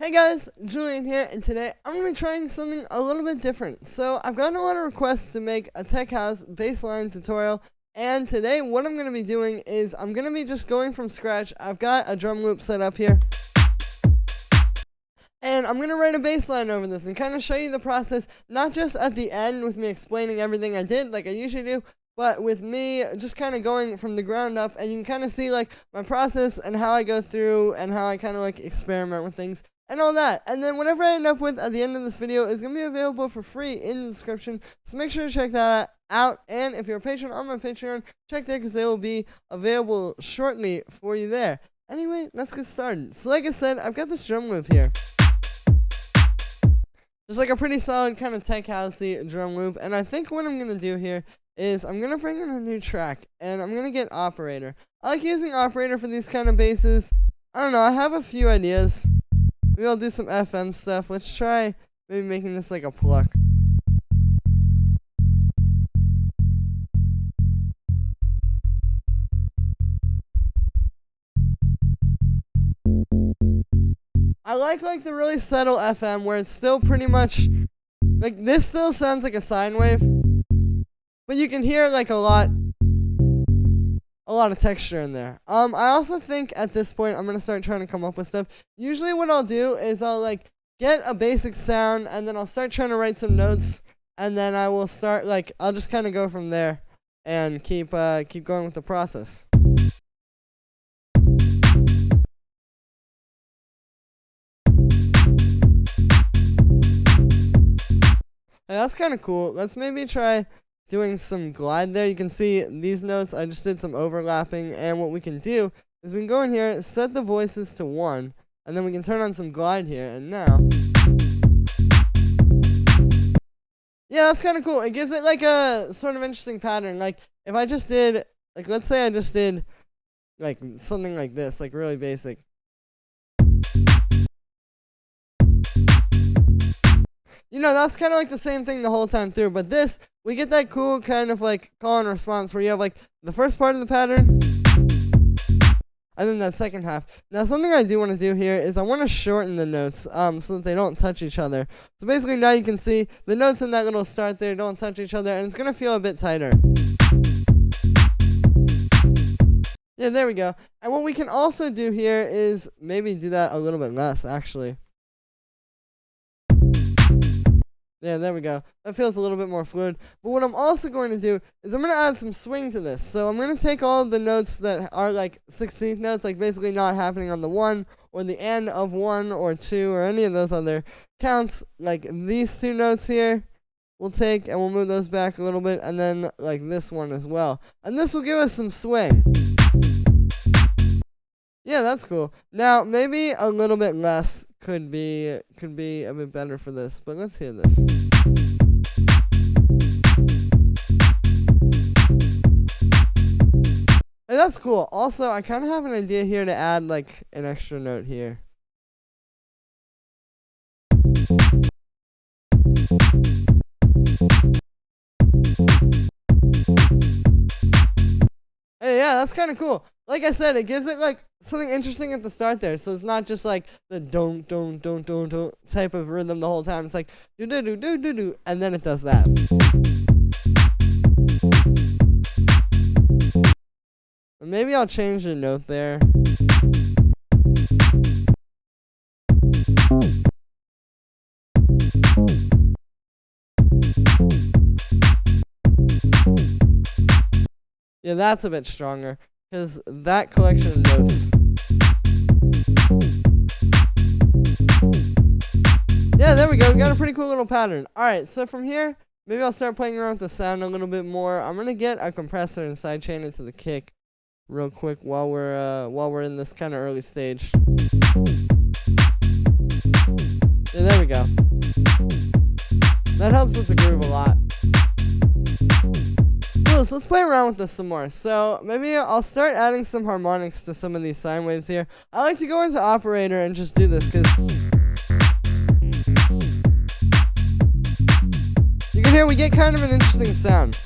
Hey guys, Julian here, and today I'm going to be trying something a little bit different. So I've gotten a lot of requests to make a tech house baseline tutorial, and today what I'm going to be doing is I'm going to be just going from scratch. I've got a drum loop set up here, and I'm going to write a bass line over this and kind of show you the process, not just at the end with me explaining everything I did like I usually do, but with me just kind of going from the ground up, and you can kind of see like my process and how I go through and how I kind of like experiment with things and all that. And then whatever I end up with at the end of this video is going to be available for free in the description, so make sure to check that out. And if you're a patron on my Patreon, check there because they will be available shortly for you there. Anyway, let's get started. So like I said, I've got this drum loop here. Just like a pretty solid kind of tech housey drum loop. And I think what I'm going to do here is I'm going to bring in a new track, and I'm going to get operator. I like using operator for these kind of basses. I don't know, I have a few ideas. Maybe I'll do some FM stuff. Let's try maybe making this like a pluck. I like the really subtle FM where it's still pretty much like this still sounds like a sine wave, but you can hear like a lot of texture in there. I also think at this point I'm gonna start trying to come up with stuff. Usually what I'll do is I'll like get a basic sound, and then I'll start trying to write some notes, and then I will start like I'll just kind of go from there and keep going with the process. Hey, that's kind of cool. Let's maybe try doing some glide there. You can see these notes, I just did some overlapping, and what we can do is we can go in here, set the voices to 1, and then we can turn on some glide here, and now. Yeah, that's kind of cool. It gives it like a sort of interesting pattern. Like if I just did, like let's say I just did like something like this, like really basic. You know, that's kind of like the same thing the whole time through, but this, we get that cool kind of like call and response where you have like the first part of the pattern, and then that second half. Now, something I do want to do here is I want to shorten the notes so that they don't touch each other. So basically now you can see the notes in that little start there don't touch each other, and it's going to feel a bit tighter. Yeah, there we go. And what we can also do here is maybe do that a little bit less, actually. Yeah, there we go. That feels a little bit more fluid. But what I'm also going to do is I'm going to add some swing to this. So I'm going to take all of the notes that are like 16th notes, like basically not happening on the 1 or the end of 1 or 2 or any of those other counts. Like these 2 notes here we'll take and we'll move those back a little bit, and then like this one as well. And this will give us some swing. Yeah, that's cool. Now, maybe a little bit less could be a bit better for this, but let's hear this. Hey, that's cool. Also, I kind of have an idea here to add like an extra note here. Hey, yeah, that's kind of cool. Like I said, it gives it like something interesting at the start there, so it's not just like the don't type of rhythm the whole time. It's like do do do do do do, and then it does that. Maybe I'll change the note there. Yeah, that's a bit stronger, because that collection of notes. Yeah, there we go. We got a pretty cool little pattern. Alright, so from here, maybe I'll start playing around with the sound a little bit more. I'm going to get a compressor and sidechain it to the kick real quick while we're in this kind of early stage. Yeah, there we go. That helps with the groove a lot. Cool, so let's play around with this some more. So maybe I'll start adding some harmonics to some of these sine waves here. I like to go into operator and just do this because you can hear we get kind of an interesting sound.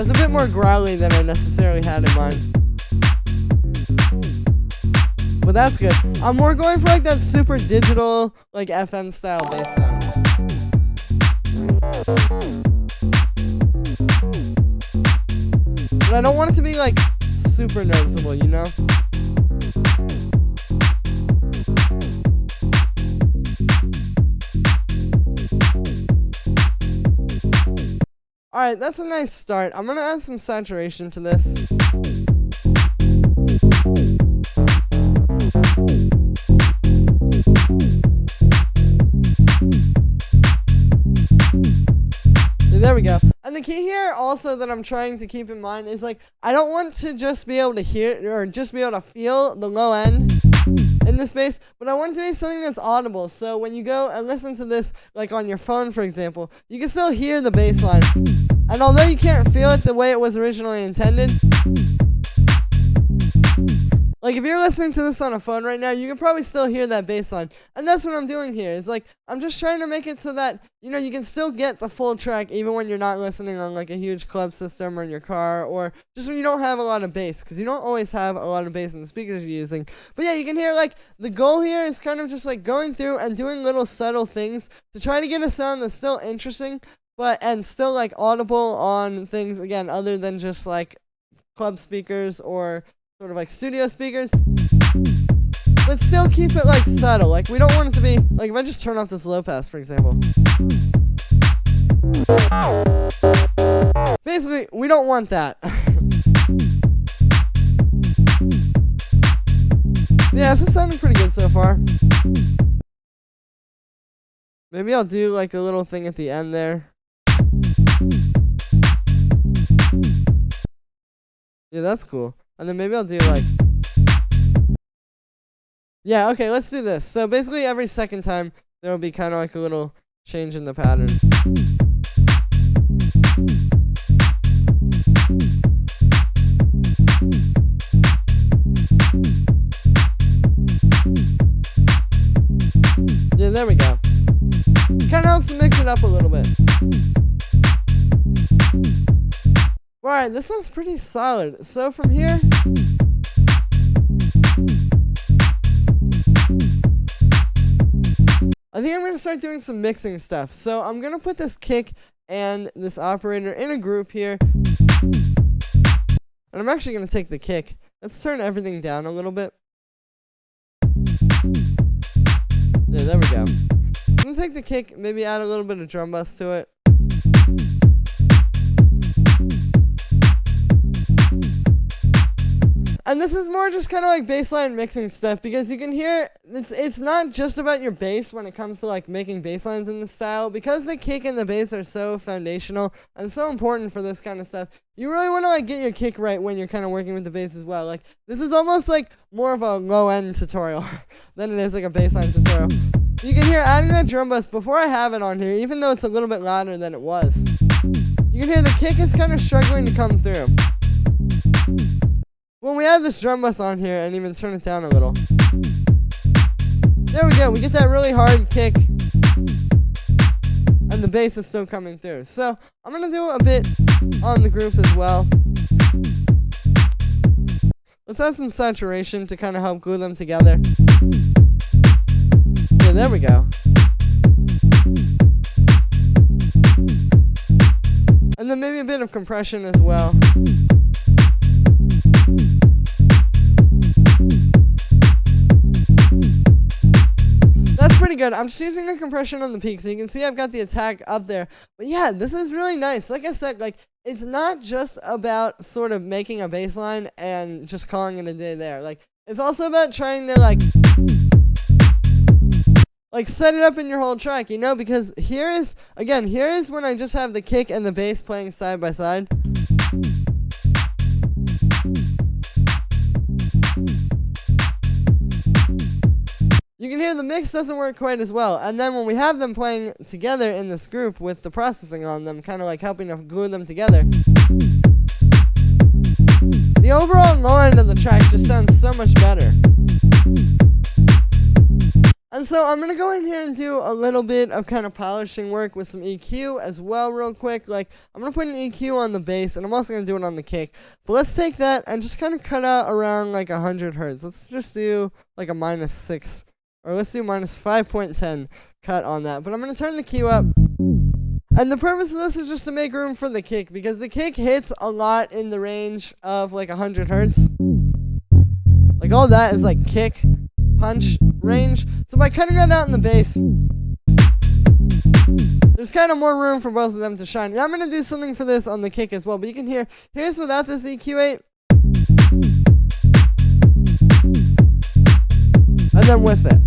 That's a bit more growly than I necessarily had in mind. But that's good. I'm more going for like that super digital, like FM style bass sound. But I don't want it to be like super noticeable, you know? Alright, that's a nice start. I'm gonna add some saturation to this. There we go. And the key here also that I'm trying to keep in mind is like, I don't want to just be able to hear or just be able to feel the low end in this bass, but I want it to be something that's audible. So when you go and listen to this, like on your phone, for example, you can still hear the bass line. And although you can't feel it the way it was originally intended, like if you're listening to this on a phone right now, you can probably still hear that bass line. And that's what I'm doing here. Is like, I'm just trying to make it so that, you know, you can still get the full track even when you're not listening on like a huge club system or in your car, or just when you don't have a lot of bass, because you don't always have a lot of bass in the speakers you're using. But yeah, you can hear like, the goal here is kind of just like going through and doing little subtle things to try to get a sound that's still interesting, and still like audible on things, again, other than just like club speakers or sort of like studio speakers, but still keep it like subtle. Like we don't want it to be like, if I just turn off this low pass, for example, basically we don't want that. Yeah, this is sounding pretty good so far. Maybe I'll do like a little thing at the end there. Yeah, that's cool. And then maybe I'll do like, yeah, okay, let's do this. So basically every second time there will be kind of like a little change in the pattern. Yeah, there we go. Kind of helps to mix it up a little bit. Alright, this one's pretty solid. So from here, I think I'm going to start doing some mixing stuff. So I'm going to put this kick and this operator in a group here. And I'm actually going to take the kick. Let's turn everything down a little bit. Yeah, there we go. I'm going to take the kick, maybe add a little bit of drum bus to it. And this is more just kind of like bassline mixing stuff, because you can hear it's not just about your bass when it comes to like making bass lines in this style, because the kick and the bass are so foundational and so important for this kind of stuff. You really want to like get your kick right when you're kind of working with the bass as well. Like this is almost like more of a low end tutorial than it is like a bassline tutorial. You can hear adding that drum bus before I have it on here, even though it's a little bit louder than it was. You can hear the kick is kind of struggling to come through. When we add this drum bus on here and even turn it down a little, there we go, we get that really hard kick and the bass is still coming through. So I'm going to do a bit on the group as well. Let's add some saturation to kind of help glue them together. Yeah, there we go. And then maybe a bit of compression as well. That's pretty good. I'm just using the compression on the peak, so you can see I've got the attack up there. But yeah, this is really nice. Like I said, like it's not just about sort of making a bass line and just calling it a day there. Like it's also about trying to like set it up in your whole track, you know, because here is when I just have the kick and the bass playing side by side. You can hear the mix doesn't work quite as well. And then when we have them playing together in this group with the processing on them, kind of like helping to glue them together, the overall low end of the track just sounds so much better. And so I'm going to go in here and do a little bit of kind of polishing work with some EQ as well real quick. Like, I'm going to put an EQ on the bass, and I'm also going to do it on the kick. But let's take that and just kind of cut out around like 100 hertz. Let's just do like a -6, or let's do -5.10 cut on that. But I'm going to turn the Q up. And the purpose of this is just to make room for the kick, because the kick hits a lot in the range of like 100 hertz. Like, all that is like kick, punch range. So by cutting that out in the bass, there's kind of more room for both of them to shine. And I'm going to do something for this on the kick as well. But you can hear, here's without this EQ8. And then with it.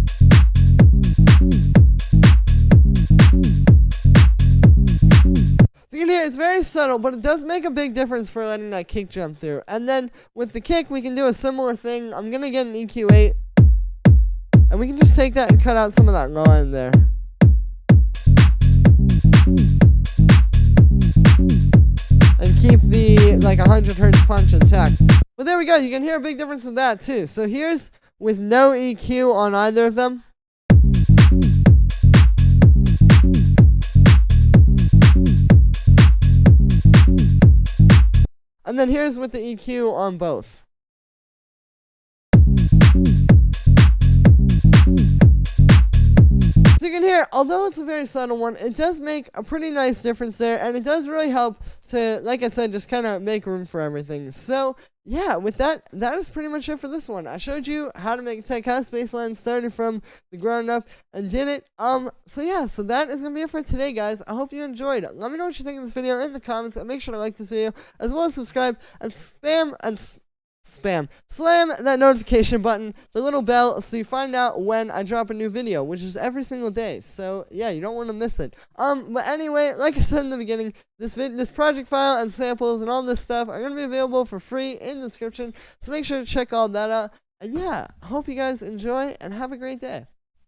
So you can hear it's very subtle, but it does make a big difference for letting that kick jump through. And then with the kick, we can do a similar thing. I'm going to get an EQ8. And we can just take that and cut out some of that low end there. And keep the like 100 hertz punch intact. But there we go. You can hear a big difference with that too. So here's with no EQ on either of them. And then here's with the EQ on both. So you can hear, although it's a very subtle one, it does make a pretty nice difference there, and it does really help to, like I said, just kind of make room for everything. So yeah, with that, that is pretty much it for this one. I showed you how to make a tech house bassline, started from the ground up and did it. So yeah, so that is gonna be it for today, guys. I hope you enjoyed it. Let me know what you think of this video in the comments, and make sure to like this video as well as subscribe and slam that notification button, the little bell, so you find out when I drop a new video, which is every single day. So yeah, you don't want to miss it. But anyway, like I said in the beginning, this project file and samples and all this stuff are gonna be available for free in the description. So make sure to check all that out. And yeah, I hope you guys enjoy and have a great day.